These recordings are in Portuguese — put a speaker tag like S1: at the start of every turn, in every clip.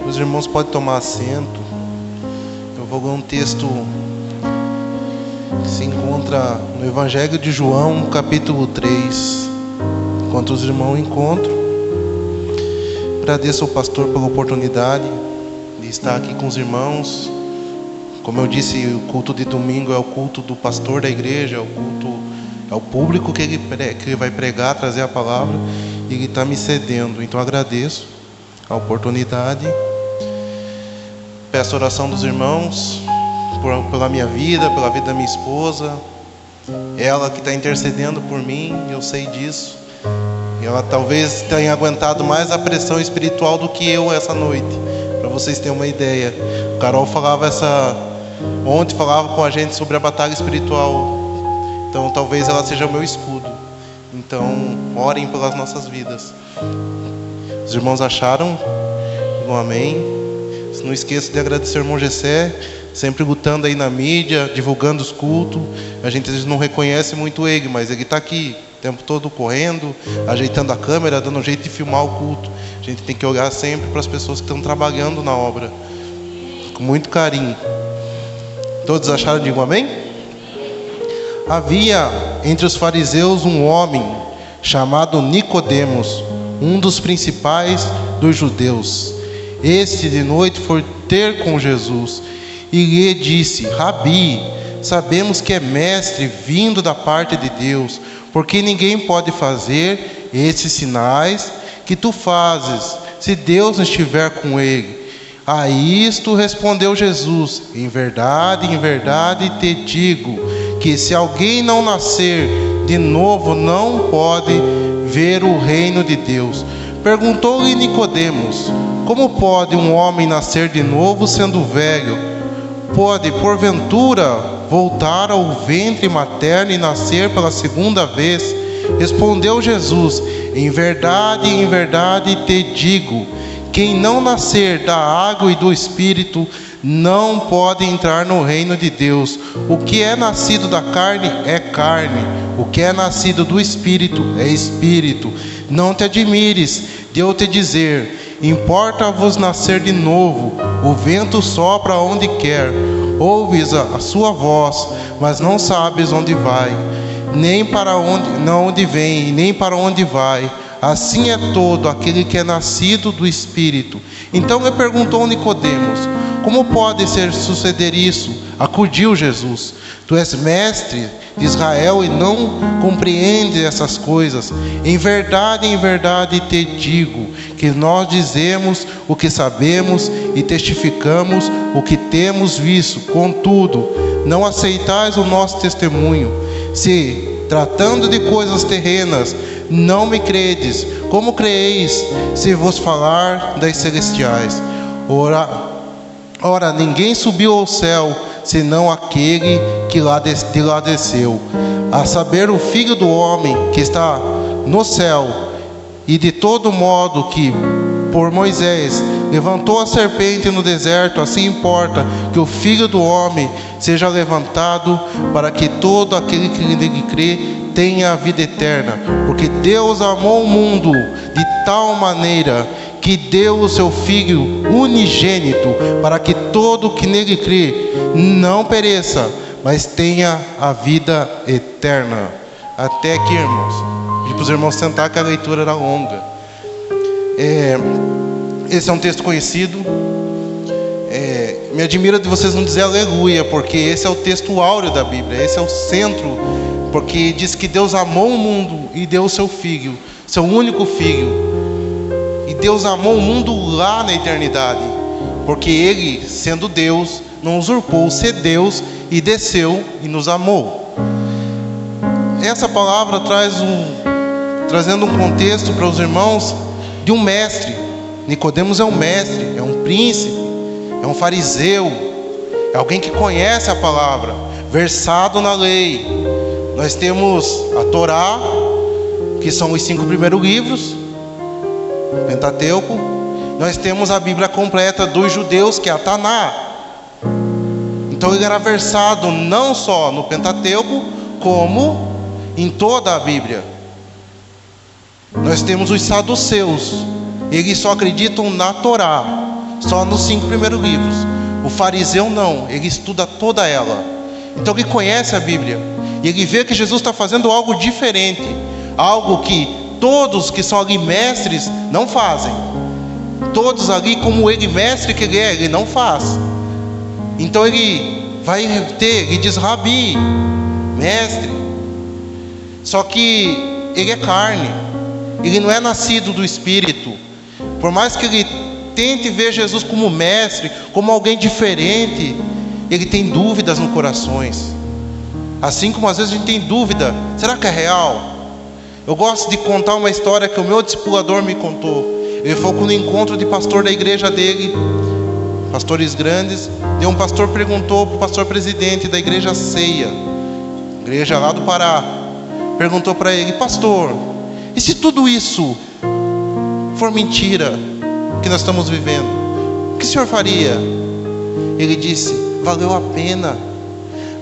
S1: Os irmãos podem tomar assento. Eu vou ler um texto que se encontra no Evangelho de João, capítulo 3. Enquanto os irmãos encontram, agradeço ao pastor pela oportunidade de estar aqui com os irmãos. Como eu disse, o culto de domingo é o culto do pastor da igreja, é o público que ele vai pregar, trazer a palavra, e ele está me cedendo. Então agradeço a oportunidade. Peço a oração dos irmãos pela minha vida, pela vida da minha esposa. Ela que está intercedendo por mim, eu sei disso. Ela talvez tenha aguentado mais a pressão espiritual do que eu essa noite, para vocês terem uma ideia. Carol ontem falava com a gente sobre a batalha espiritual. Então talvez ela seja o meu escudo. Então orem pelas nossas vidas. Os irmãos acharam? Um amém. Não esqueça de agradecer ao irmão Gessé, sempre lutando aí na mídia, divulgando os cultos. A gente às vezes não reconhece muito ele, mas ele está aqui o tempo todo correndo, ajeitando a câmera, dando um jeito de filmar o culto. A gente tem que olhar sempre para as pessoas que estão trabalhando na obra, com muito carinho. Todos acharam? Digo amém? Havia entre os fariseus um homem chamado Nicodemos, um dos principais dos judeus. Este de noite foi ter com Jesus e lhe disse: Rabi, sabemos que é mestre vindo da parte de Deus, porque ninguém pode fazer esses sinais que tu fazes, se Deus não estiver com ele. A isto respondeu Jesus: em verdade te digo, que se alguém não nascer de novo, não pode ver o reino de Deus. Perguntou-lhe Nicodemos: como pode um homem nascer de novo sendo velho? Pode, porventura, voltar ao ventre materno e nascer pela segunda vez? Respondeu Jesus: em verdade te digo, quem não nascer da água e do Espírito não pode entrar no reino de Deus. O que é nascido da carne é carne, o que é nascido do Espírito é Espírito. Não te admires de eu te dizer: importa-vos nascer de novo. O vento sopra onde quer, ouves a sua voz, mas não sabes onde vai, nem para onde vem, nem para onde vai. Assim é todo aquele que é nascido do Espírito. Então lhe perguntou Nicodemos: como pode suceder isso? Acudiu Jesus: tu és mestre de Israel e não compreendes essas coisas? Em verdade te digo, que nós dizemos o que sabemos e testificamos o que temos visto, contudo, não aceitais o nosso testemunho. Se, tratando de coisas terrenas, não me credes, como creeis se vos falar das celestiais? Ora, ninguém subiu ao céu, senão aquele que lá desceu, a saber, o Filho do Homem que está no céu. E de todo modo que, por Moisés, levantou a serpente no deserto, assim importa que o Filho do Homem seja levantado, para que todo aquele que nele crê tenha a vida eterna. Porque Deus amou o mundo de tal maneira que deu o seu Filho unigênito, para que todo que nele crê não pereça, mas tenha a vida eterna. Até aqui, irmãos. Pedir para os irmãos sentar, que a leitura era longa. Esse é um texto conhecido. Me admira de vocês não dizer aleluia, porque esse é o texto áureo da Bíblia. Esse é o centro, porque diz que Deus amou o mundo e deu o seu Filho, seu único Filho. E Deus amou o mundo lá na eternidade, porque Ele, sendo Deus, não usurpou ser Deus e desceu e nos amou. Essa palavra trazendo um contexto para os irmãos de um mestre. Nicodemos é um mestre, é um príncipe, é um fariseu, é alguém que conhece a palavra, versado na lei. Nós temos a Torá, que são os 5 primeiros livros, Pentateuco. Nós temos a Bíblia completa dos judeus, que é a Taná. Então ele era versado não só no Pentateuco, como em toda a Bíblia. Nós temos os saduceus, eles só acreditam na Torá, só nos 5 primeiros livros. O fariseu não, ele estuda toda ela. Então ele conhece a Bíblia e ele vê que Jesus está fazendo algo diferente, algo que todos que são ali mestres não fazem. Todos ali, como ele mestre que ele é, ele não faz. Então ele vai ter, ele diz: Rabi, mestre. Só que ele é carne, ele não é nascido do Espírito. Por mais que ele tente ver Jesus como mestre, como alguém diferente, ele tem dúvidas no coração. Assim como às vezes a gente tem dúvida: será que é real? Eu gosto de contar uma história que o meu discipulador me contou. Ele foi no encontro de pastor da igreja dele, pastores grandes, e um pastor perguntou para o pastor presidente da igreja Ceia, igreja lá do Pará, perguntou para ele: pastor, e se tudo isso for mentira que nós estamos vivendo, o que o senhor faria? Ele disse: valeu a pena.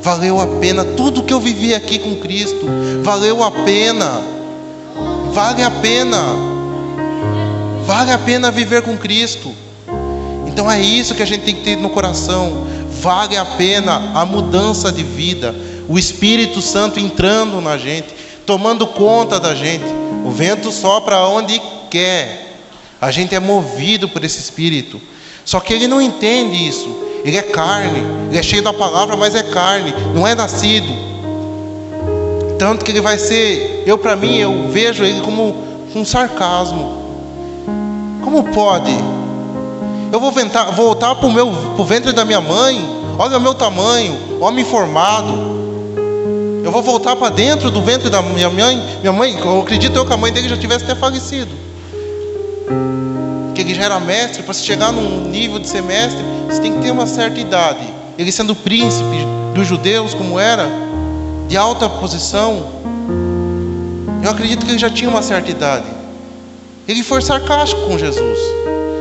S1: Valeu a pena tudo que eu vivi aqui com Cristo. Valeu a pena. Vale a pena. Vale a pena viver com Cristo. Então é isso que a gente tem que ter no coração. Vale a pena a mudança de vida, o Espírito Santo entrando na gente, tomando conta da gente. O vento sopra onde quer. A gente é movido por esse Espírito. Só que ele não entende isso. Ele é carne, ele é cheio da palavra, mas é carne, não é nascido. Tanto que ele vai ser, eu vejo ele como um sarcasmo. Como pode? Eu vou voltar para o ventre da minha mãe? Olha o meu tamanho, homem formado. Eu vou voltar para dentro do ventre da minha mãe? Minha mãe, eu acredito que a mãe dele já tivesse até falecido. Que ele já era mestre. Para se chegar num nível de ser mestre, você tem que ter uma certa idade. Ele sendo príncipe dos judeus, como era, de alta posição, eu acredito que ele já tinha uma certa idade. Ele foi sarcástico com Jesus.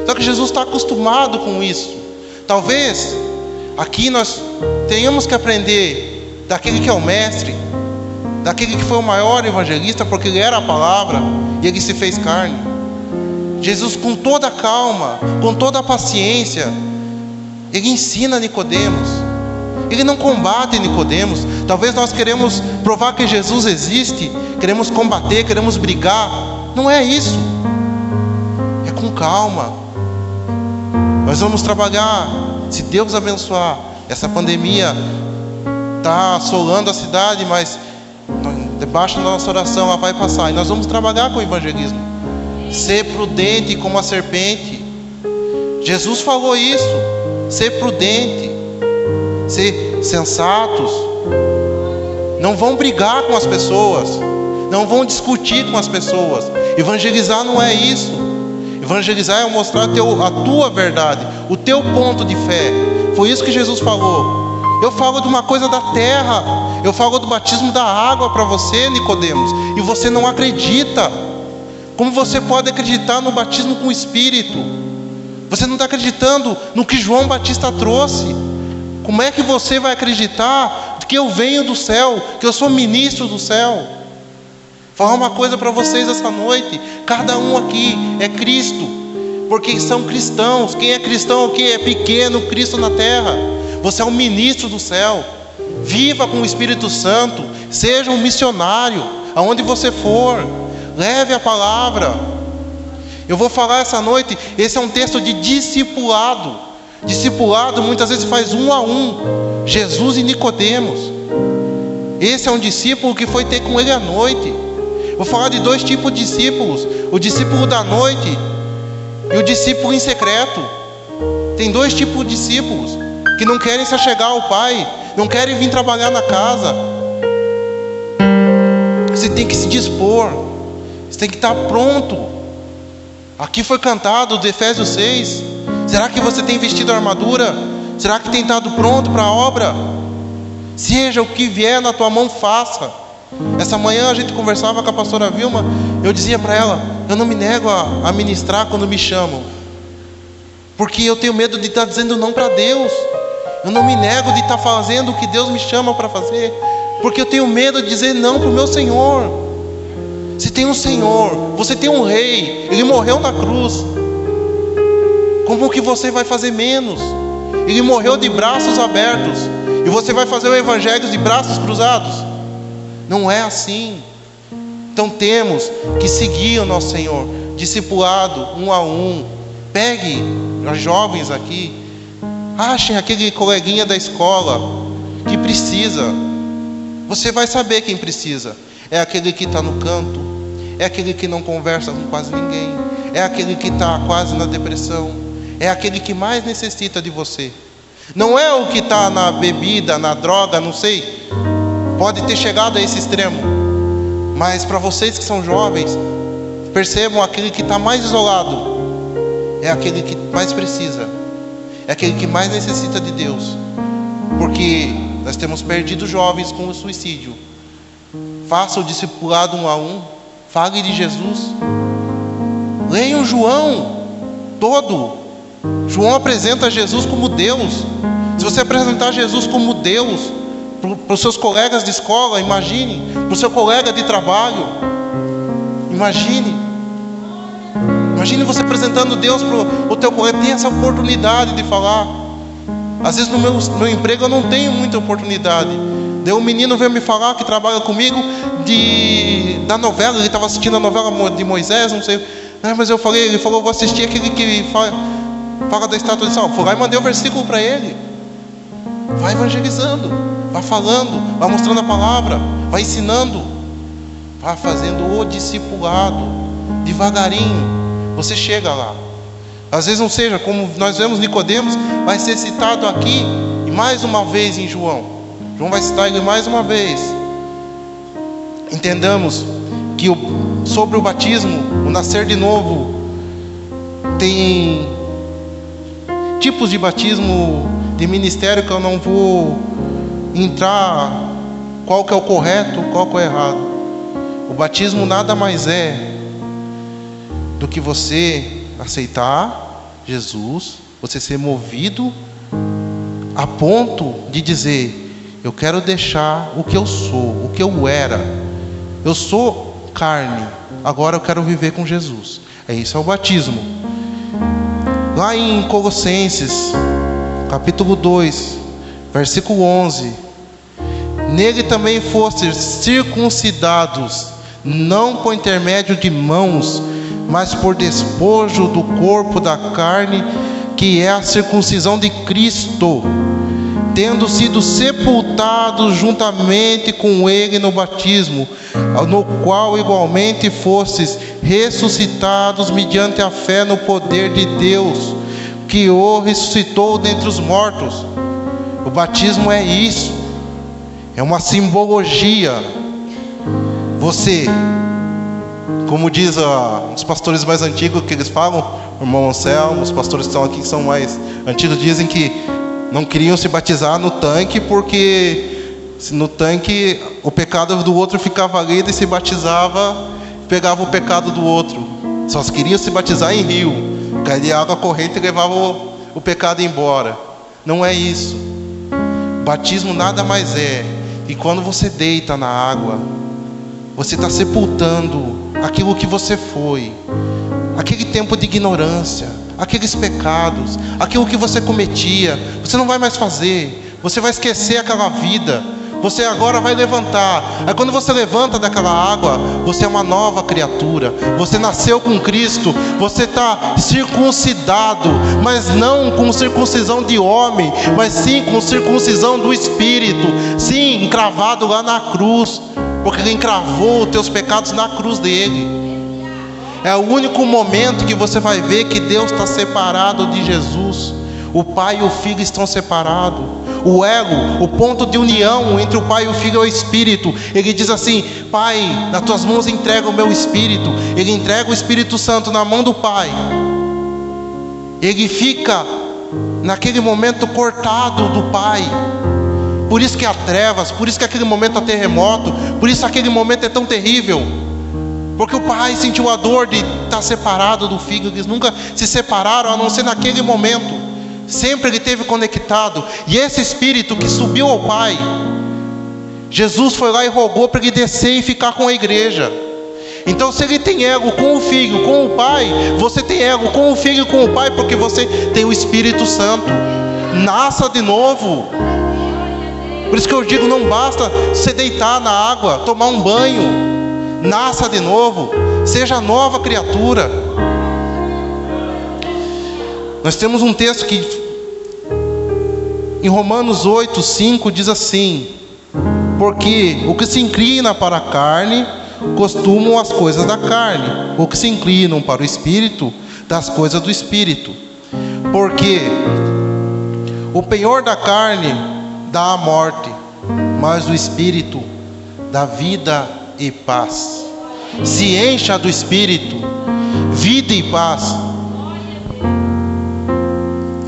S1: Só que Jesus está acostumado com isso. Talvez aqui nós tenhamos que aprender daquele que é o mestre, daquele que foi o maior evangelista, porque ele era a palavra e ele se fez carne. Jesus, com toda a calma, com toda a paciência, ele ensina Nicodemos. Ele não combate Nicodemos. Talvez nós queremos provar que Jesus existe, queremos combater, queremos brigar. Não é isso. É com calma. Nós vamos trabalhar. Se Deus abençoar, essa pandemia está assolando a cidade, mas debaixo da nossa oração ela vai passar. E nós vamos trabalhar com o evangelismo. Ser prudente como a serpente. Jesus falou isso. Ser prudente, ser sensatos. Não vão brigar com as pessoas, não vão discutir com as pessoas. Evangelizar não é isso. Evangelizar é mostrar a tua verdade, o teu ponto de fé. Foi isso que Jesus falou. Eu falo de uma coisa da terra, eu falo do batismo da água para você, Nicodemos, e você não acredita. Como você pode acreditar no batismo com o Espírito? Você não está acreditando no que João Batista trouxe. Como é que você vai acreditar que eu venho do céu, que eu sou ministro do céu? Vou falar uma coisa para vocês essa noite: cada um aqui é Cristo, porque são cristãos. Quem é cristão, quem é pequeno, Cristo na terra. Você é um ministro do céu. Viva com o Espírito Santo. Seja um missionário aonde você for. Leve a palavra. Eu vou falar essa noite, esse é um texto de discipulado. Discipulado muitas vezes faz 1 a 1. Jesus e Nicodemos. Esse é um discípulo que foi ter com ele à noite. Vou falar de 2 tipos de discípulos: o discípulo da noite e o discípulo em secreto. Tem 2 tipos de discípulos que não querem se achegar ao Pai, não querem vir trabalhar na casa. Você tem que se dispor, você tem que estar pronto. Aqui foi cantado de Efésios 6. Será que você tem vestido a armadura? Será que tem estado pronto para a obra? Seja o que vier na tua mão, faça. Essa manhã a gente conversava com a pastora Vilma. Eu dizia para ela: eu não me nego a ministrar quando me chamam, porque eu tenho medo de estar dizendo não para Deus. Eu não me nego de estar fazendo o que Deus me chama para fazer, porque eu tenho medo de dizer não para o meu Senhor. Se tem um Senhor, você tem um Rei, Ele morreu na cruz. Como que você vai fazer menos? Ele morreu de braços abertos, e você vai fazer o evangelho de braços cruzados? Não é assim. Então temos que seguir o nosso Senhor, discipulado, um a um. Pegue os jovens aqui, achem aquele coleguinha da escola que precisa. Você vai saber quem precisa. É aquele que está no canto, é aquele que não conversa com quase ninguém, é aquele que está quase na depressão, é aquele que mais necessita de você. Não é o que está na bebida, na droga, não sei, pode ter chegado a esse extremo, mas para vocês que são jovens, percebam, aquele que está mais isolado é aquele que mais precisa, é aquele que mais necessita de Deus, porque nós temos perdido jovens com o suicídio. Faça o discipulado um a um, fale de Jesus, leiam João todo. João apresenta Jesus como Deus. Se você apresentar Jesus como Deus para os seus colegas de escola, imagine, para o seu colega de trabalho, imagine você apresentando Deus para o teu colega. Tem essa oportunidade de falar. Às vezes no meu emprego eu não tenho muita oportunidade. Daí um menino veio me falar, que trabalha comigo, da novela. Ele estava assistindo a novela de Moisés, não sei. Mas eu falei, ele falou, vou assistir aquele que fala da estátua de Salomão. Fui lá e mandei o versículo para ele. Vai evangelizando, vai falando, vai mostrando a palavra, vai ensinando, vai fazendo o discipulado. Devagarinho você chega lá. Às vezes não seja como nós vemos Nicodemos, vai ser citado aqui e mais uma vez em João. João vai citar ele mais uma vez. Entendamos que sobre o batismo, o nascer de novo, tem tipos de batismo, de ministério, que eu não vou entrar qual que é o correto, qual que é o errado. O batismo nada mais é do que você aceitar Jesus, você ser movido a ponto de dizer: eu quero deixar o que eu sou, o que eu era. Eu sou carne, agora eu quero viver com Jesus. Isso é o batismo. Lá em Colossenses, capítulo 2, versículo 11: nele também fostes circuncidados, não por intermédio de mãos, mas por despojo do corpo da carne, que é a circuncisão de Cristo, tendo sido sepultados juntamente com ele no batismo, no qual igualmente fostes ressuscitados mediante a fé no poder de Deus, que o ressuscitou dentre os mortos. O batismo é isso, é uma simbologia. Você, como diz os pastores mais antigos, que eles falam, o irmão Anselmo, os pastores que estão aqui, que são mais antigos, dizem que não queriam se batizar no tanque, porque no tanque o pecado do outro ficava ali, e se batizava, pegava o pecado do outro. Só queriam se batizar em rio, caía água corrente e levava o pecado embora. Não é isso. Batismo nada mais é que quando você deita na água, você está sepultando aquilo que você foi, aquele tempo de ignorância, aqueles pecados, aquilo que você cometia, você não vai mais fazer, você vai esquecer aquela vida, você agora vai levantar. Aí quando você levanta daquela água, você é uma nova criatura, você nasceu com Cristo, você está circuncidado, mas não com circuncisão de homem, mas sim com circuncisão do Espírito, sim, encravado lá na cruz, porque Ele encravou os teus pecados na cruz dele. É o único momento que você vai ver que Deus está separado de Jesus. O Pai e o Filho estão separados. O elo, o ponto de união entre o Pai e o Filho é o Espírito. Ele diz assim: Pai, nas tuas mãos entrega o meu Espírito. Ele entrega o Espírito Santo na mão do Pai. Ele fica naquele momento cortado do Pai. Por isso que há trevas, por isso que aquele momento há terremoto, por isso aquele momento é tão terrível. Porque o pai sentiu a dor de estar separado do filho. Eles nunca se separaram, a não ser naquele momento. Sempre ele esteve conectado. E esse Espírito que subiu ao Pai, Jesus foi lá e rogou para ele descer e ficar com a igreja. Então, se ele tem ego com o Filho, com o Pai, você tem ego com o Filho e com o Pai, porque você tem o Espírito Santo. Nasça de novo. Por isso que eu digo, não basta você deitar na água, tomar um banho. Nasça de novo. Seja nova criatura. Nós temos um texto que em Romanos 8:5 diz assim: porque o que se inclina para a carne costumam as coisas da carne, o que se inclinam para o Espírito, das coisas do Espírito. Porque o penhor da carne dá a morte, mas o Espírito dá vida e paz. Se encha do Espírito, vida e paz.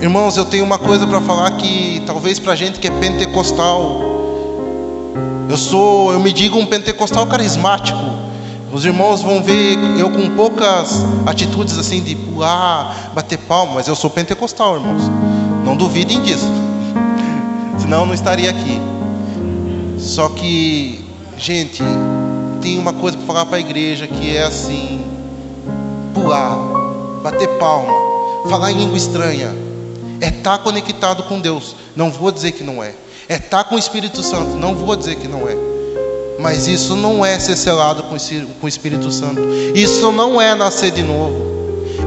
S1: Irmãos, eu tenho uma coisa para falar que talvez para a gente que é pentecostal, eu me digo um pentecostal carismático. Os irmãos vão ver eu com poucas atitudes assim de pular, bater palma, mas eu sou pentecostal, irmãos. Não duvidem disso. Senão eu não estaria aqui. Só que, gente, tem uma coisa para falar para a igreja que é assim: pular, bater palma, falar em língua estranha, é estar conectado com Deus. Não vou dizer que não é. É estar com o Espírito Santo. Não vou dizer que não é. Mas isso não é ser selado com o Espírito Santo. Isso não é nascer de novo.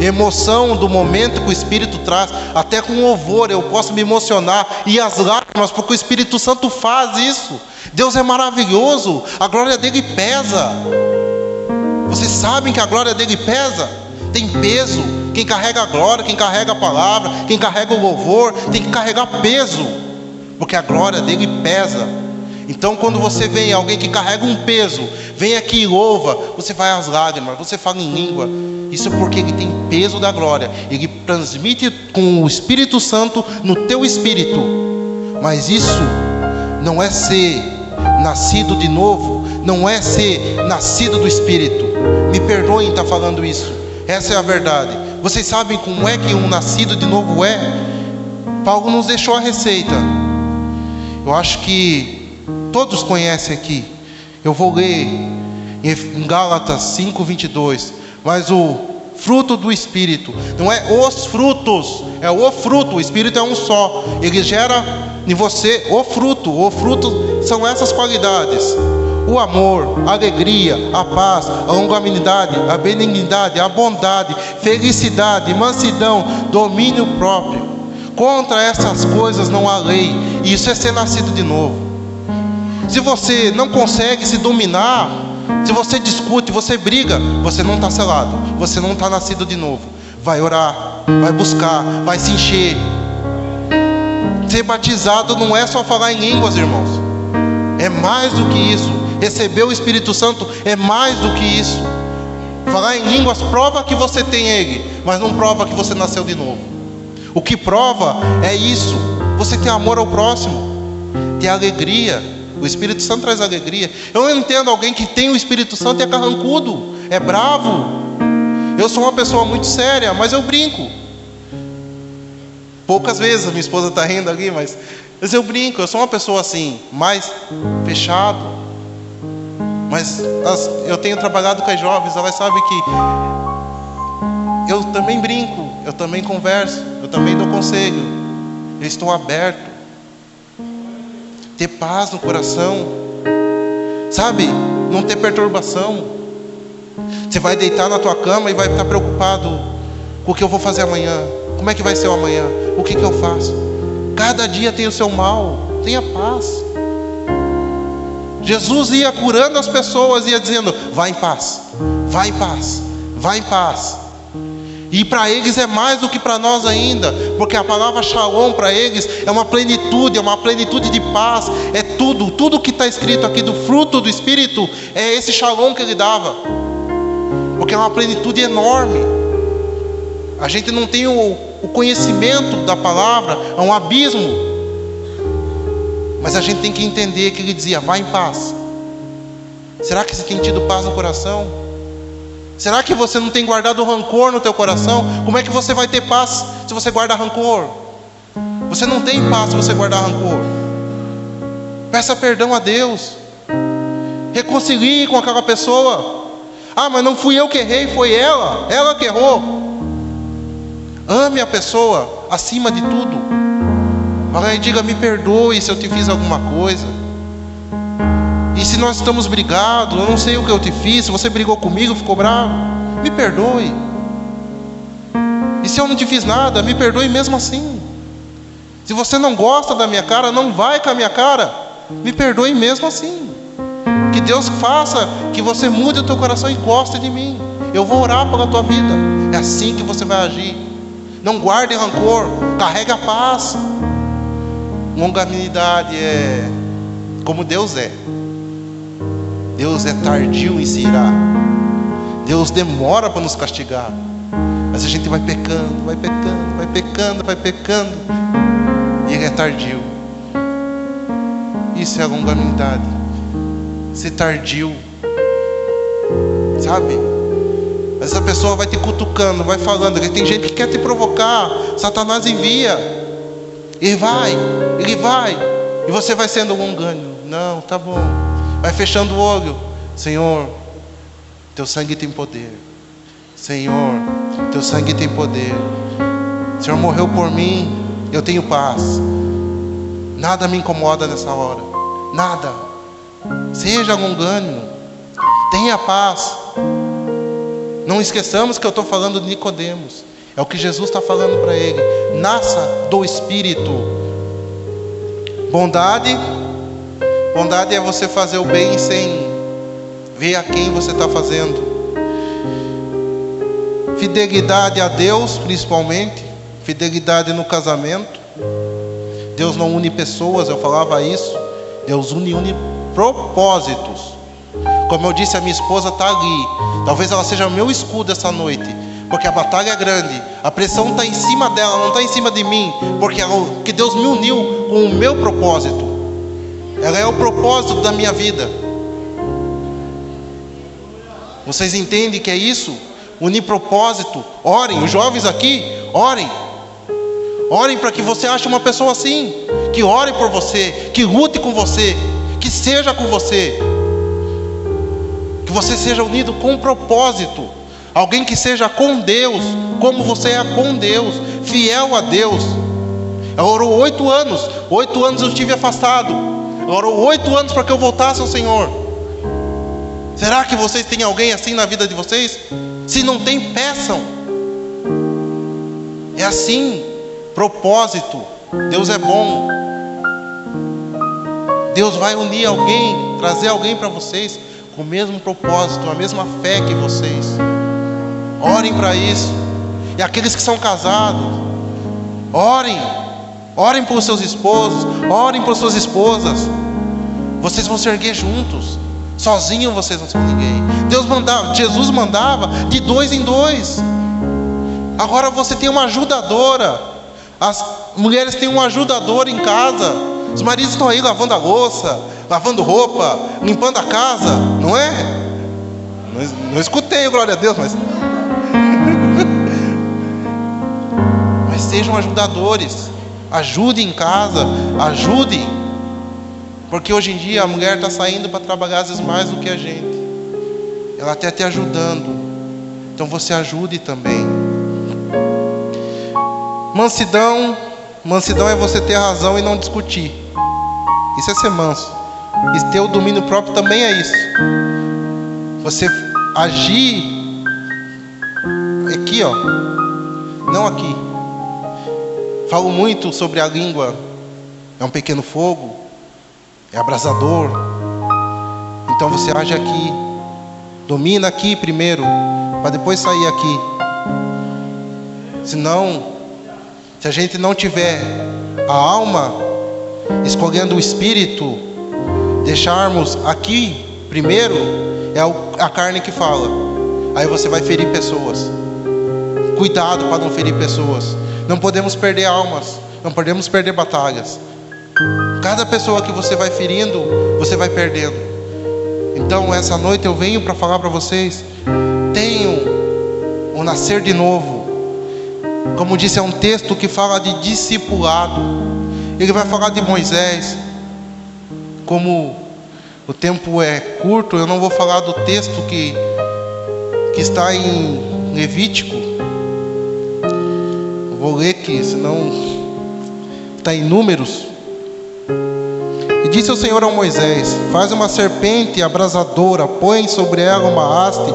S1: Emoção do momento que o Espírito traz. Até com louvor eu posso me emocionar. E as lágrimas, porque o Espírito Santo faz isso. Deus é maravilhoso. A glória dele pesa. Vocês sabem que a glória dele pesa? Tem peso. Quem carrega a glória, quem carrega a palavra, quem carrega o louvor, tem que carregar peso. Porque a glória dele pesa. Então quando você vê alguém que carrega um peso, vem aqui e louva, você vai às lágrimas, você fala em língua. Isso é porque ele tem peso da glória. Ele transmite com o Espírito Santo no teu espírito. Mas isso não é ser nascido de novo, não é ser nascido do Espírito. Me perdoem estar falando isso. Essa é a verdade. Vocês sabem como é que um nascido de novo é? Paulo nos deixou a receita. Eu acho que todos conhecem aqui. Eu vou ler em Gálatas 5:22. Mas o fruto do Espírito, não é os frutos, é o fruto. O Espírito é um só. Ele gera em você o fruto. O fruto são essas qualidades: o amor, a alegria, a paz, a longanimidade, a benignidade, a bondade, felicidade, mansidão, domínio próprio. Contra essas coisas não há lei. E isso é ser nascido de novo. Se você não consegue se dominar, se você discute, você briga, você não está selado, você não está nascido de novo. Vai orar, vai buscar, vai se encher. Ser batizado não é só falar em línguas, irmãos. É mais do que isso. Receber o Espírito Santo é mais do que isso. Falar em línguas prova que você tem Ele, mas não prova que você nasceu de novo. O que prova é isso. Você tem amor ao próximo, tem alegria. O Espírito Santo traz alegria. Eu não entendo alguém que tem o Espírito Santo e é carrancudo, é bravo. Eu sou uma pessoa muito séria, mas eu brinco. Poucas vezes, a minha esposa está rindo ali, mas eu brinco. Eu sou uma pessoa assim, mais fechado. Mas eu tenho trabalhado com as jovens, elas sabem que eu também brinco, eu também converso, eu também dou conselho. Eu estou aberto. Ter paz no coração, sabe? Não ter perturbação. Você vai deitar na tua cama e vai estar preocupado com o que eu vou fazer amanhã. Como é que vai ser o amanhã? O que eu faço? Cada dia tem o seu mal. Tenha paz. Jesus ia curando as pessoas, ia dizendo: vai em paz, vai em paz, vai em paz. E para eles é mais do que para nós ainda, porque a palavra shalom para eles é uma plenitude de paz. É tudo que está escrito aqui do fruto do Espírito, é esse shalom que ele dava, porque é uma plenitude enorme. A gente não tem o conhecimento da palavra, é um abismo, mas a gente tem que entender que ele dizia: vai em paz. Será que você tem tido paz no coração? Será que você não tem guardado rancor no teu coração? Como é que você vai ter paz se você guarda rancor? Você não tem paz se você guardar rancor. Peça perdão a Deus. Reconcilie com aquela pessoa. Ah, mas não fui eu que errei, foi ela que errou. Ame a pessoa acima de tudo. Agora diga: me perdoe se eu te fiz alguma coisa. E se nós estamos brigados, eu não sei o que eu te fiz, se você brigou comigo, ficou bravo, me perdoe. E se eu não te fiz nada, me perdoe mesmo assim. Se você não gosta da minha cara, não vai com a minha cara, me perdoe mesmo assim. Que Deus faça que você mude o teu coração e goste de mim. Eu vou orar pela tua vida. É assim que você vai agir. Não guarde rancor, carregue a paz. Longanimidade é como Deus é. Deus é tardio em se irar. Deus demora para nos castigar. Mas a gente vai pecando, vai pecando, vai pecando, vai pecando, e Ele é tardio. Isso é a longanimidade. Ser tardio, sabe? Essa pessoa vai te cutucando, vai falando. Tem gente que quer te provocar. Satanás envia. Ele vai, e você vai sendo longânimo. Não, tá bom. Vai fechando o olho. Senhor, teu sangue tem poder. Senhor, teu sangue tem poder. O Senhor morreu por mim, eu tenho paz. Nada me incomoda nessa hora. Nada. Seja longânimo. Tenha paz. Não esqueçamos que eu estou falando de Nicodemos. É o que Jesus está falando para ele. Nasça do Espírito. Bondade é você fazer o bem sem ver a quem você está fazendo. Fidelidade a Deus, principalmente. Fidelidade no casamento. Deus não une pessoas, eu falava isso. Deus une propósitos. Como eu disse, a minha esposa está ali. Talvez ela seja meu escudo essa noite, porque a batalha é grande. A pressão está em cima dela, não está em cima de mim, porque Deus me uniu com o meu propósito. Ela é o propósito da minha vida. Vocês entendem que é isso? Unir propósito. Orem, os jovens aqui, orem. Orem para que você ache uma pessoa assim, que ore por você, que lute com você, que seja com você, que você seja unido com propósito. Alguém que seja com Deus, como você é com Deus, fiel a Deus. Ela orou 8 anos. 8 anos eu estive afastado. Ela orou 8 anos para que eu voltasse ao Senhor. Será que vocês têm alguém assim na vida de vocês? Se não tem, peçam. É assim. Propósito. Deus é bom. Deus vai unir alguém, trazer alguém para vocês com o mesmo propósito, a mesma fé que vocês. Orem para isso. E aqueles que são casados, orem. Orem por seus esposos, orem por suas esposas. Vocês vão se erguer juntos. Sozinhos vocês não são ninguém. Jesus mandava de 2 em 2. Agora você tem uma ajudadora. As mulheres têm um ajudador em casa. Os maridos estão aí lavando a louça, lavando roupa, limpando a casa, não é? Não escutei, glória a Deus, mas sejam ajudadores. Ajudem em casa, ajudem. Porque hoje em dia a mulher está saindo para trabalhar às vezes mais do que a gente. Ela até te ajudando. Então você ajude também. Mansidão é você ter razão e não discutir. Isso é ser manso. E ter o domínio próprio também é isso. Você agir aqui, ó, não aqui. Falo muito sobre a língua. É um pequeno fogo, é abrasador. Então você age aqui, domina aqui primeiro, para depois sair aqui. Senão, se a gente não tiver a alma escolhendo o espírito, deixarmos aqui primeiro, é a carne que fala. Aí você vai ferir pessoas. Cuidado para não ferir pessoas. Não podemos perder almas, não podemos perder batalhas. Cada pessoa que você vai ferindo, você vai perdendo. Então essa noite eu venho para falar para vocês: tenham o nascer de novo. Como disse, é um texto que fala de discipulado. Ele vai falar de Moisés. Como o tempo é curto, eu não vou falar do texto que que está em Levítico. Vou ler aqui, senão está em Números. E disse o Senhor a Moisés: faz uma serpente abrasadora, põe sobre ela uma haste,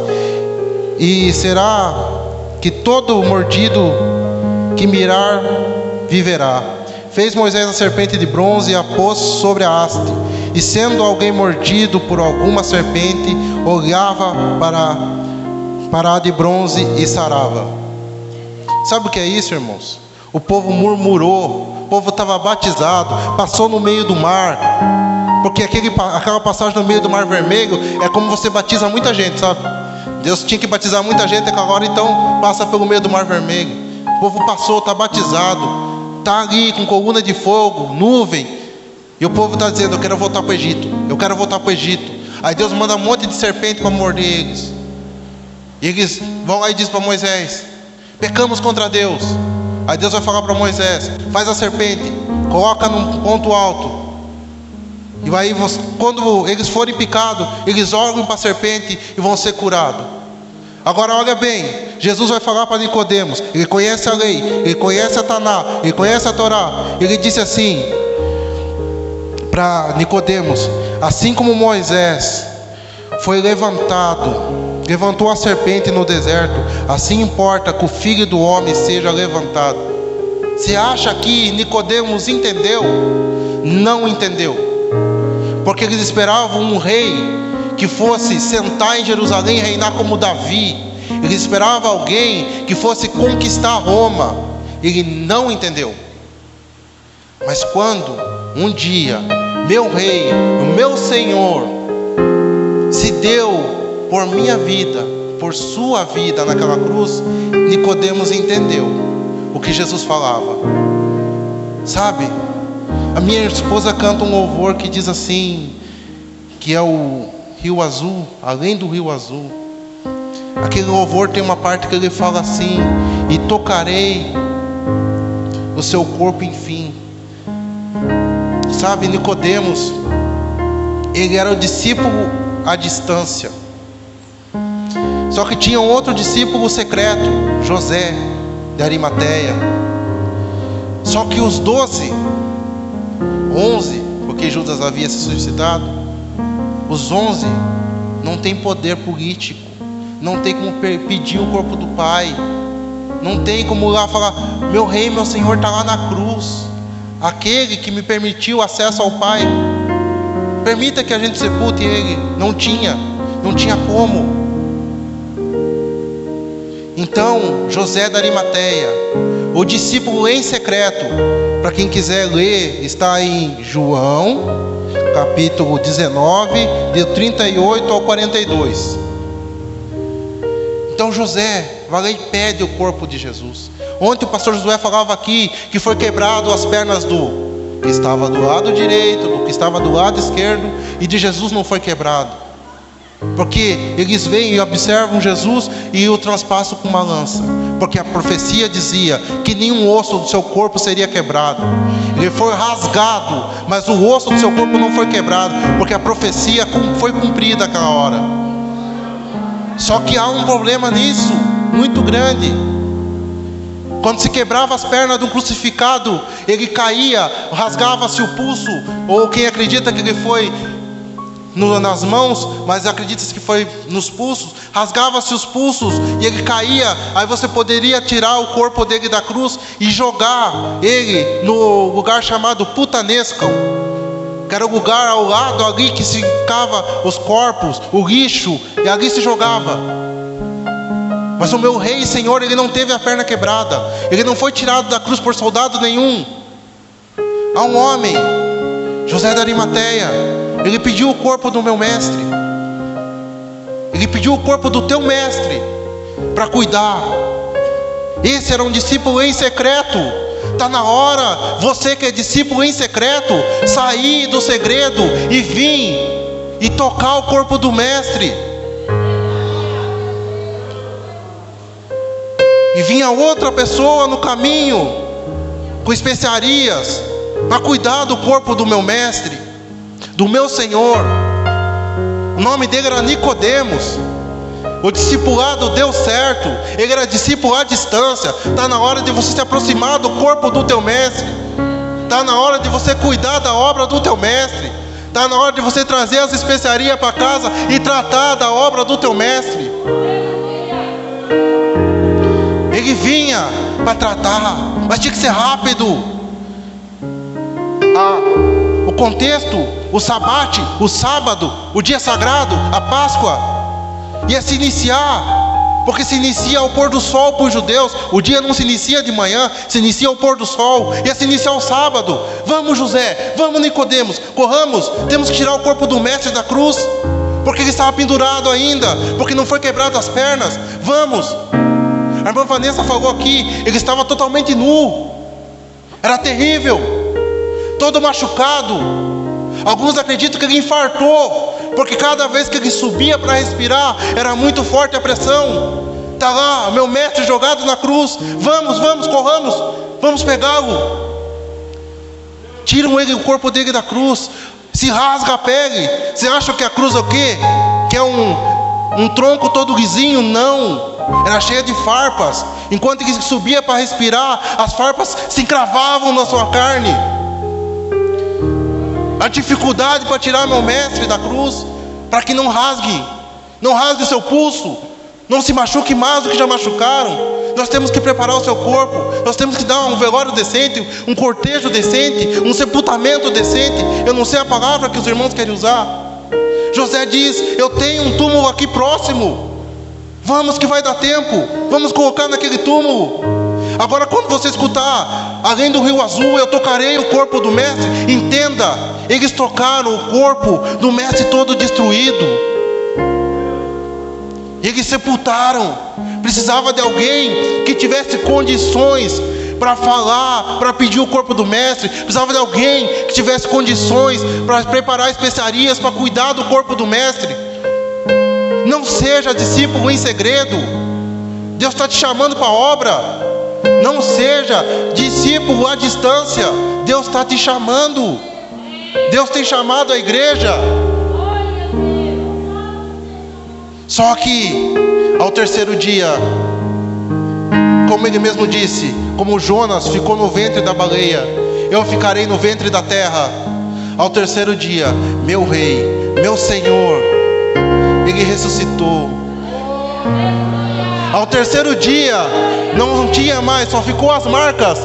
S1: e será que todo mordido que mirar viverá. Fez Moisés a serpente de bronze e a pôs sobre a haste, e sendo alguém mordido por alguma serpente, olhava para a de bronze e sarava. Sabe o que é isso, irmãos? O povo murmurou, o povo estava batizado, passou no meio do mar, porque aquela passagem no meio do mar vermelho é como você batiza muita gente, sabe? Deus tinha que batizar muita gente naquela hora, então passa pelo meio do mar vermelho. O povo passou, está batizado, está ali com coluna de fogo, nuvem, e o povo está dizendo: eu quero voltar para o Egito, eu quero voltar para o Egito. Aí Deus manda um monte de serpente para morder eles, e eles vão lá e dizem para Moisés: pecamos contra Deus. Aí Deus vai falar para Moisés: faz a serpente, coloca num ponto alto, e aí quando eles forem picados, eles olham para a serpente e vão ser curados. Agora olha bem, Jesus vai falar para Nicodemos, ele conhece a lei, ele conhece a Taná, ele conhece a Torá. Ele disse assim para Nicodemos: assim como Moisés foi levantou a serpente no deserto, assim importa que o Filho do Homem seja levantado. Você acha que Nicodemos entendeu? Não entendeu, porque eles esperavam um rei que fosse sentar em Jerusalém e reinar como Davi. Eles esperavam alguém que fosse conquistar Roma. Ele não entendeu. Mas quando um dia meu rei, o meu Senhor, se deu por minha vida, por sua vida naquela cruz, Nicodemos entendeu o que Jesus falava. Sabe, a minha esposa canta um louvor que diz assim, que é o Rio Azul, além do Rio Azul. Aquele louvor tem uma parte que ele fala assim: e tocarei o seu corpo, enfim. Sabe, Nicodemos, ele era o discípulo à distância. Só que tinha um outro discípulo secreto, José de Arimateia. Só que os 11, porque Judas havia se suicidado, os 11 não tem poder político, não tem como pedir o corpo do Pai, não tem como lá falar: meu rei, meu Senhor está lá na cruz, aquele que me permitiu acesso ao Pai, permita que a gente sepulte ele. Não tinha como. Então José da Arimateia, o discípulo em secreto, para quem quiser ler, está em João capítulo 19, de 38 ao 42. Então José vai lá e pede o corpo de Jesus. Ontem o pastor Josué falava aqui que foi quebrado as pernas do que estava do lado direito, do que estava do lado esquerdo, e de Jesus não foi quebrado, porque eles veem e observam Jesus e o transpassam com uma lança, porque a profecia dizia que nenhum osso do seu corpo seria quebrado. Ele foi rasgado, mas o osso do seu corpo não foi quebrado, porque a profecia foi cumprida aquela hora. Só que há um problema nisso, muito grande. Quando se quebrava as pernas do crucificado, ele caía, rasgava-se o pulso, ou quem acredita que ele foi nas mãos, mas acredita-se que foi nos pulsos, rasgava-se os pulsos e ele caía. Aí você poderia tirar o corpo dele da cruz e jogar ele no lugar chamado Putanescão, que era o lugar ao lado ali que se ficava os corpos, o lixo, e ali se jogava. Mas o meu rei e Senhor, ele não teve a perna quebrada, ele não foi tirado da cruz por soldado nenhum. Há um homem, José da Arimateia, ele pediu o corpo do meu mestre, ele pediu o corpo do teu mestre para cuidar. Esse era um discípulo em secreto. Está na hora, você que é discípulo em secreto, sair do segredo e vir e tocar o corpo do mestre. E vinha outra pessoa no caminho com especiarias para cuidar do corpo do meu mestre, do meu Senhor. O nome dele era Nicodemos. O discipulado deu certo. Ele era discípulo à distância. Está na hora de você se aproximar do corpo do teu mestre. Está na hora de você cuidar da obra do teu mestre. Está na hora de você trazer as especiarias para casa e tratar da obra do teu mestre. Ele vinha para tratar, mas tinha que ser rápido. O contexto, o sabate, o sábado, o dia sagrado, a Páscoa, ia se iniciar, porque se inicia ao pôr do sol para os judeus. O dia não se inicia de manhã, se inicia ao pôr do sol. Ia se iniciar o sábado. Vamos, José, vamos, Nicodemos, corramos, temos que tirar o corpo do mestre da cruz, porque ele estava pendurado ainda, porque não foi quebrado as pernas. Vamos. A irmã Vanessa falou aqui, ele estava totalmente nu, era terrível, todo machucado. Alguns acreditam que ele infartou, porque cada vez que ele subia para respirar, era muito forte a pressão. Está lá, meu mestre jogado na cruz. Vamos, corramos, vamos pegá-lo. Tiram ele, o corpo dele da cruz, se rasga a pele. Você acha que a cruz é o quê? Que é um tronco todo lisinho? Não, era cheia de farpas. Enquanto ele subia para respirar, as farpas se encravavam na sua carne. A dificuldade para tirar meu mestre da cruz, para que não rasgue o seu pulso, não se machuque mais do que já machucaram. Nós temos que preparar o seu corpo, nós temos que dar um velório decente, um cortejo decente, um sepultamento decente. Eu não sei a palavra que os irmãos querem usar. José diz: eu tenho um túmulo aqui próximo, vamos que vai dar tempo, vamos colocar naquele túmulo. Agora, quando você escutar, além do rio azul, eu tocarei o corpo do mestre, entenda, eles tocaram o corpo do mestre todo destruído. Eles sepultaram. Precisava de alguém que tivesse condições para falar, para pedir o corpo do mestre. Precisava de alguém que tivesse condições para preparar especiarias, para cuidar do corpo do mestre. Não seja discípulo em segredo. Deus está te chamando para a obra. Não seja discípulo à distância. Deus está te chamando. Deus tem chamado a igreja. Só que ao terceiro dia, como ele mesmo disse, como Jonas ficou no ventre da baleia, eu ficarei no ventre da terra. Ao terceiro dia, meu rei, meu Senhor, ele ressuscitou. Ao terceiro dia, não tinha mais, só ficou as marcas,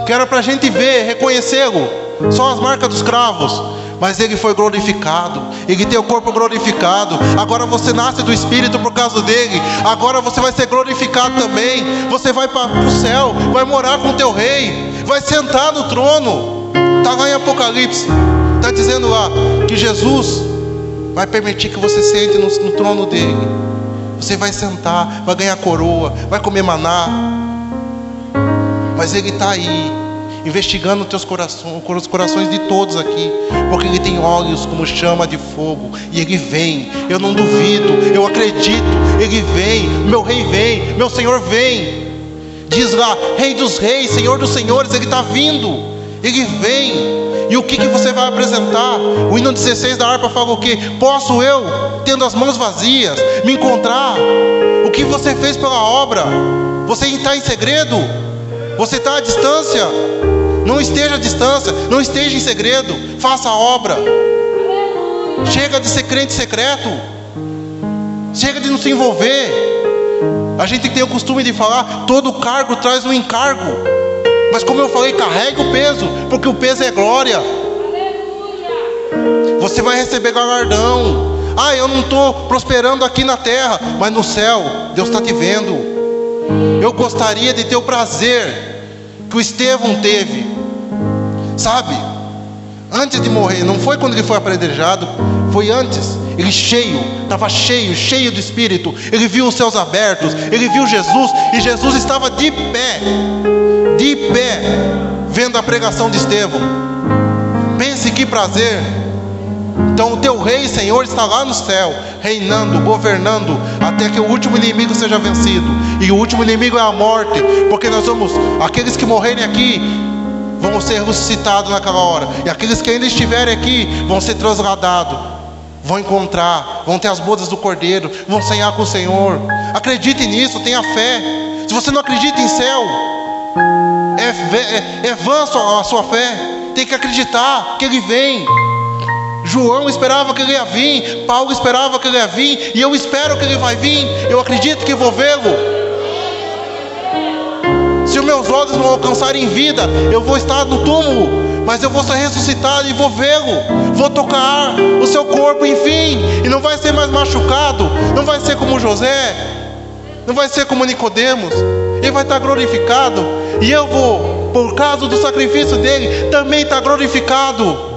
S1: que era para a gente ver, reconhecê-lo, só as marcas dos cravos. Mas ele foi glorificado, ele tem o corpo glorificado. Agora você nasce do Espírito por causa dele. Agora você vai ser glorificado também. Você vai para o céu, vai morar com o teu rei, vai sentar no trono. Está lá em Apocalipse, está dizendo lá que Jesus vai permitir que você sente no trono dele. Você vai sentar, vai ganhar coroa, vai comer maná. Mas ele está aí, investigando os corações de todos aqui, porque ele tem olhos como chama de fogo, e ele vem. Eu não duvido, eu acredito, ele vem, meu rei vem, meu Senhor vem. Diz lá, Rei dos reis, Senhor dos senhores, ele está vindo, ele vem. E o que você vai apresentar? O hino 16 da harpa fala o quê? Posso eu, tendo as mãos vazias, me encontrar? O que você fez pela obra? Você está em segredo? Você está à distância? Não esteja à distância, não esteja em segredo, faça a obra. Chega de ser crente secreto, chega de não se envolver. A gente tem o costume de falar, todo cargo traz um encargo. Mas como eu falei, carregue o peso, porque o peso é glória. Você vai receber galardão. Eu não estou prosperando aqui na terra, mas no céu, Deus está te vendo. Eu gostaria de ter o prazer que o Estevão teve, sabe? Antes de morrer, não foi quando ele foi apedrejado, foi antes. Ele estava cheio do Espírito. Ele viu os céus abertos, ele viu Jesus, e Jesus estava de pé, vendo a pregação de Estevão. Pense que prazer. Então o teu rei, Senhor, está lá no céu, reinando, governando, até que o último inimigo seja vencido. E o último inimigo é a morte, porque aqueles que morrerem aqui vão ser ressuscitados naquela hora, e aqueles que ainda estiverem aqui vão ser trasladados, vão encontrar, vão ter as bodas do Cordeiro, vão ceiar com o Senhor. Acredite nisso, tenha fé. Se você não acredita em céu, é vã a sua fé. Tem que acreditar que Ele vem. João esperava que Ele ia vir, Paulo esperava que Ele ia vir, e eu espero que Ele vai vir. Eu acredito que vou vê-lo. Se os meus olhos não alcançarem vida, eu vou estar no túmulo, mas eu vou ser ressuscitado e vou vê-lo. Vou tocar o seu corpo, enfim, e não vai ser mais machucado, não vai ser como José, não vai ser como Nicodemos. Ele vai estar glorificado, e eu vou, por causa do sacrifício dele, também estar glorificado.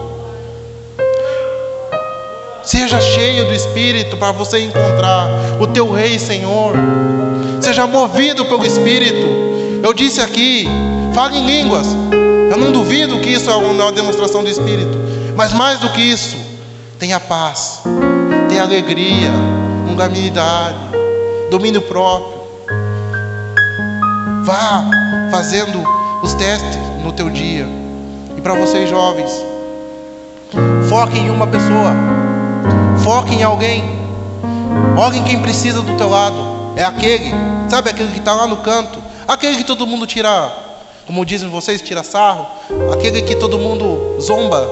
S1: Seja cheio do Espírito para você encontrar o teu Rei, Senhor. Seja movido pelo Espírito. Eu disse aqui, fale em línguas. Eu não duvido que isso é uma demonstração do Espírito. Mas mais do que isso, tenha paz, tenha alegria, longanimidade, domínio próprio. Vá fazendo os testes no teu dia. E para vocês jovens, foque em uma pessoa. Foque em alguém. Olhe em quem precisa do teu lado. É aquele, sabe, aquele que está lá no canto, aquele que todo mundo tira, como dizem vocês, tira sarro, aquele que todo mundo zomba.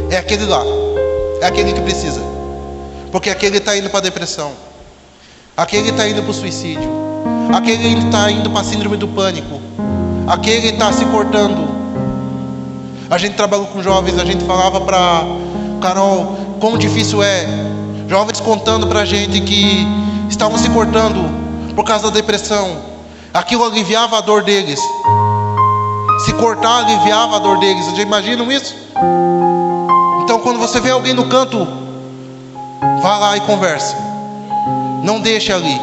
S1: É aquele lá. É aquele que precisa. Porque aquele está indo para a depressão, aquele está indo para o suicídio, aquele está indo para a síndrome do pânico, aquele está se cortando. A gente trabalhou com jovens, a gente falava para Carol como difícil é. Jovens contando pra gente que estavam se cortando por causa da depressão. Aquilo aliviava a dor deles. Se cortar aliviava a dor deles. Vocês já imaginam isso? Então quando você vê alguém no canto, vá lá e converse. Não deixe ali.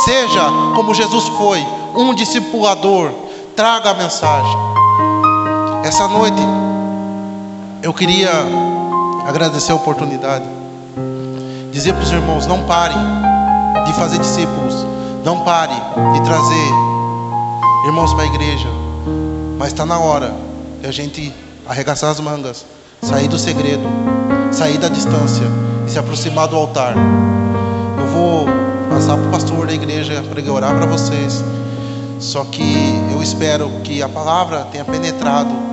S1: Seja como Jesus foi, um discipulador. Traga a mensagem. Essa noite eu queria agradecer a oportunidade, dizer para os irmãos: não parem de fazer discípulos, não parem de trazer irmãos para a igreja, mas está na hora de a gente arregaçar as mangas, sair do segredo, sair da distância e se aproximar do altar. Eu vou passar para o pastor da igreja para ele orar para vocês, só que eu espero que a palavra tenha penetrado,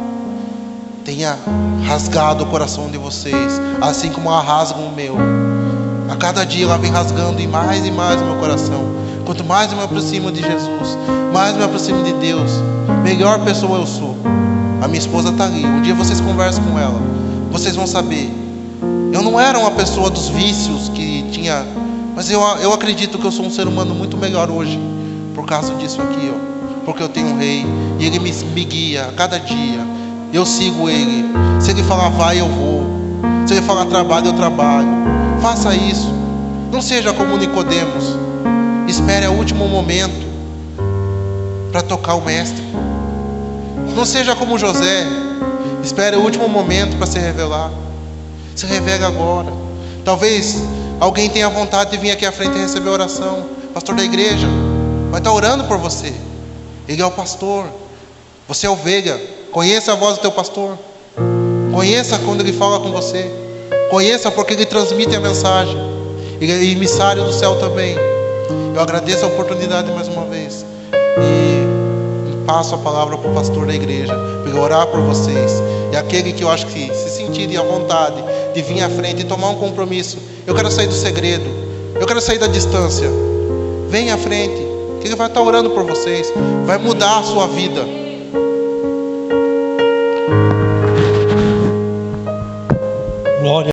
S1: tenha rasgado o coração de vocês, assim como ela rasga o meu. A cada dia ela vem rasgando e mais o meu coração. Quanto mais eu me aproximo de Jesus, mais eu me aproximo de Deus, melhor pessoa eu sou. A minha esposa está ali. Um dia vocês conversam com ela, vocês vão saber. Eu não era uma pessoa dos vícios que tinha, mas eu acredito que eu sou um ser humano muito melhor hoje, por causa disso aqui, ó. Porque eu tenho um Rei e Ele me guia a cada dia. Eu sigo Ele. Se Ele falar vai, eu vou. Se Ele falar trabalho, eu trabalho. Faça isso. Não seja como Nicodemos. Espere o último momento para tocar o Mestre. Não seja como José. Espere o último momento para se revelar. Se revele agora. Talvez alguém tenha vontade de vir aqui à frente e receber oração. Pastor da igreja vai estar orando por você. Ele é o pastor. Você é ovelha. Conheça a voz do teu pastor. Conheça quando ele fala com você. Conheça porque ele transmite a mensagem. Ele é emissário do céu também. Eu agradeço a oportunidade mais uma vez. E passo a palavra para o pastor da igreja, para ele orar por vocês. E aquele que eu acho que se sentirem à vontade de vir à frente e tomar um compromisso. Eu quero sair do segredo. Eu quero sair da distância. Venha à frente, que ele vai estar orando por vocês. Vai mudar a sua vida.
S2: Glória.